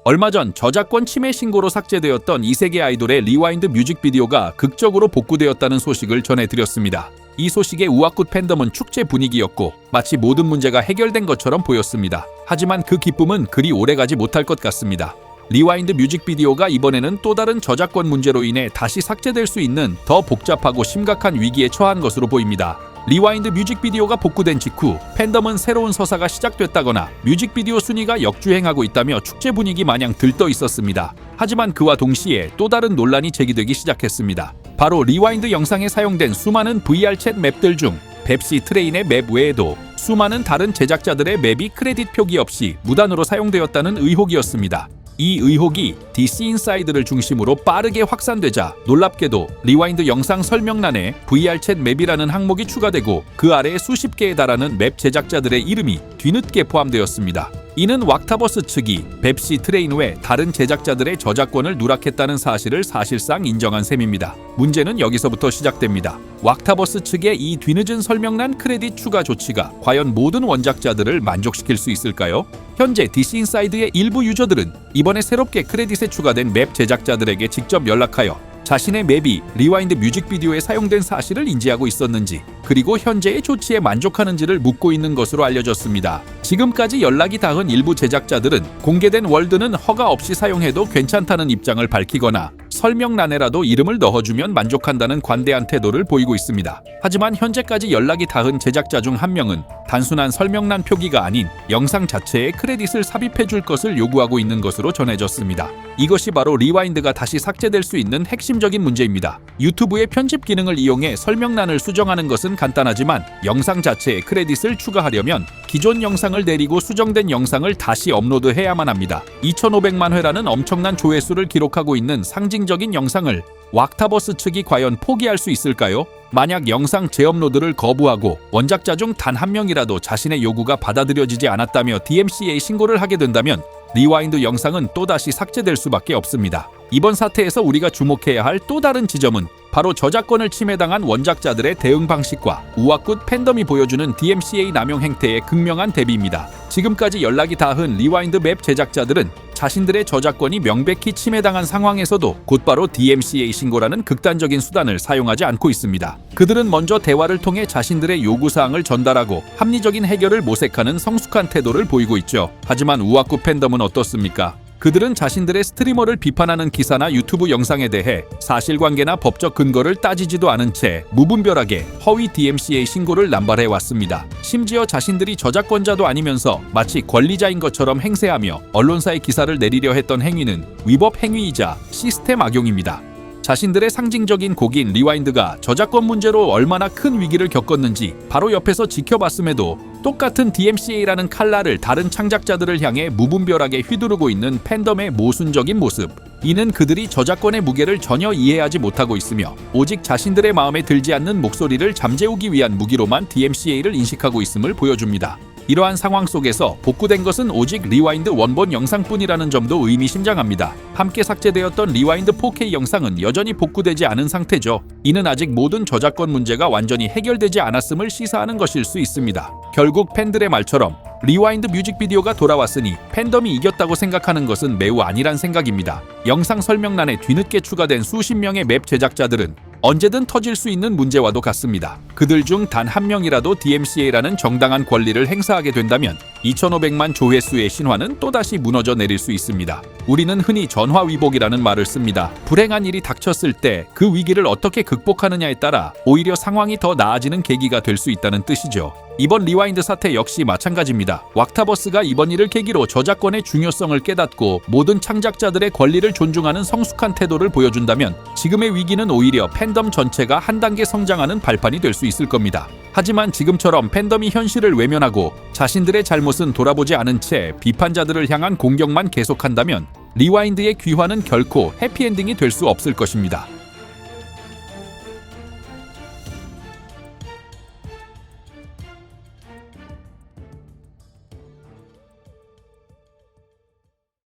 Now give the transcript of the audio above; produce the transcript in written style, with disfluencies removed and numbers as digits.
얼마 전 저작권 침해 신고로 삭제되었던 이세계 아이돌의 리와인드 뮤직비디오가 극적으로 복구되었다는 소식을 전해드렸습니다. 이 소식에 우아꽃 팬덤은 축제 분위기였고 마치 모든 문제가 해결된 것처럼 보였습니다. 하지만 그 기쁨은 그리 오래가지 못할 것 같습니다. 리와인드 뮤직비디오가 이번에는 또 다른 저작권 문제로 인해 다시 삭제될 수 있는 더 복잡하고 심각한 위기에 처한 것으로 보입니다. 리와인드 뮤직비디오가 복구된 직후 팬덤은 새로운 서사가 시작됐다거나 뮤직비디오 순위가 역주행하고 있다며 축제 분위기 마냥 들떠 있었습니다. 하지만 그와 동시에 또 다른 논란이 제기되기 시작했습니다. 바로 리와인드 영상에 사용된 수많은 VR챗 맵들 중 펩시 트레인의 맵 외에도 수많은 다른 제작자들의 맵이 크레딧 표기 없이 무단으로 사용되었다는 의혹이었습니다. 이 의혹이 DC 인사이드를 중심으로 빠르게 확산되자 놀랍게도 리와인드 영상 설명란에 VR챗 맵이라는 항목이 추가되고 그 아래에 수십 개에 달하는 맵 제작자들의 이름이 뒤늦게 포함되었습니다. 이는 왁타버스 측이 펩시 트레인 외 다른 제작자들의 저작권을 누락했다는 사실을 사실상 인정한 셈입니다. 문제는 여기서부터 시작됩니다. 왁타버스 측의 이 뒤늦은 설명란 크레딧 추가 조치가 과연 모든 원작자들을 만족시킬 수 있을까요? 현재 DC 인사이드의 일부 유저들은 이번에 새롭게 크레딧에 추가된 맵 제작자들에게 직접 연락하여 자신의 맵이 리와인드 뮤직비디오에 사용된 사실을 인지하고 있었는지 그리고 현재의 조치에 만족하는지를 묻고 있는 것으로 알려졌습니다. 지금까지 연락이 닿은 일부 제작자들은 공개된 월드는 허가 없이 사용해도 괜찮다는 입장을 밝히거나 설명란에라도 이름을 넣어주면 만족한다는 관대한 태도를 보이고 있습니다. 하지만 현재까지 연락이 닿은 제작자 중 한 명은 단순한 설명란 표기가 아닌 영상 자체에 크레딧을 삽입해줄 것을 요구하고 있는 것으로 전해졌습니다. 이것이 바로 리와인드가 다시 삭제될 수 있는 핵심적인 문제입니다. 유튜브의 편집 기능을 이용해 설명란을 수정하는 것은 간단하지만 영상 자체에 크레딧을 추가하려면 기존 영상을 내리고 수정된 영상을 다시 업로드해야만 합니다. 2,500만 회라는 엄청난 조회수를 기록하고 있는 상징적인 영상을 왁타버스 측이 과연 포기할 수 있을까요? 만약 영상 재업로드를 거부하고 원작자 중 단 한 명이라도 자신의 요구가 받아들여지지 않았다며 DMCA에 신고를 하게 된다면 리와인드 영상은 또다시 삭제될 수밖에 없습니다. 이번 사태에서 우리가 주목해야 할 또 다른 지점은 바로 저작권을 침해당한 원작자들의 대응 방식과 우아꽃 팬덤이 보여주는 DMCA 남용 행태의 극명한 대비입니다. 지금까지 연락이 닿은 리와인드 맵 제작자들은 자신들의 저작권이 명백히 침해당한 상황에서도 곧바로 DMCA 신고라는 극단적인 수단을 사용하지 않고 있습니다. 그들은 먼저 대화를 통해 자신들의 요구사항을 전달하고 합리적인 해결을 모색하는 성숙한 태도를 보이고 있죠. 하지만 우아꽃 팬덤은 어떻습니까? 그들은 자신들의 스트리머를 비판하는 기사나 유튜브 영상에 대해 사실관계나 법적 근거를 따지지도 않은 채 무분별하게 허위 DMCA 신고를 남발해왔습니다. 심지어 자신들이 저작권자도 아니면서 마치 권리자인 것처럼 행세하며 언론사의 기사를 내리려 했던 행위는 위법 행위이자 시스템 악용입니다. 자신들의 상징적인 곡인 리와인드가 저작권 문제로 얼마나 큰 위기를 겪었는지 바로 옆에서 지켜봤음에도 똑같은 DMCA라는 칼날을 다른 창작자들을 향해 무분별하게 휘두르고 있는 팬덤의 모순적인 모습. 이는 그들이 저작권의 무게를 전혀 이해하지 못하고 있으며 오직 자신들의 마음에 들지 않는 목소리를 잠재우기 위한 무기로만 DMCA를 인식하고 있음을 보여줍니다. 이러한 상황 속에서 복구된 것은 오직 리와인드 원본 영상뿐이라는 점도 의미심장합니다. 함께 삭제되었던 리와인드 4K 영상은 여전히 복구되지 않은 상태죠. 이는 아직 모든 저작권 문제가 완전히 해결되지 않았음을 시사하는 것일 수 있습니다. 결국 팬들의 말처럼 리와인드 뮤직비디오가 돌아왔으니 팬덤이 이겼다고 생각하는 것은 매우 아니란 생각입니다. 영상 설명란에 뒤늦게 추가된 수십 명의 맵 제작자들은 언제든 터질 수 있는 문제와도 같습니다. 그들 중 단 한 명이라도 DMCA라는 정당한 권리를 행사하게 된다면 2,500만 조회수의 신화는 또다시 무너져 내릴 수 있습니다. 우리는 흔히 전화위복이라는 말을 씁니다. 불행한 일이 닥쳤을 때 그 위기를 어떻게 극복하느냐에 따라 오히려 상황이 더 나아지는 계기가 될 수 있다는 뜻이죠. 이번 리와인드 사태 역시 마찬가지입니다. 왁타버스가 이번 일을 계기로 저작권의 중요성을 깨닫고 모든 창작자들의 권리를 존중하는 성숙한 태도를 보여준다면 지금의 위기는 오히려 팬덤 전체가 한 단계 성장하는 발판이 될 수 있을 겁니다. 하지만 지금처럼 팬덤이 현실을 외면하고 자신들의 잘못은 돌아보지 않은 채 비판자들을 향한 공격만 계속한다면 리와인드의 귀환은 결코 해피엔딩이 될 수 없을 것입니다.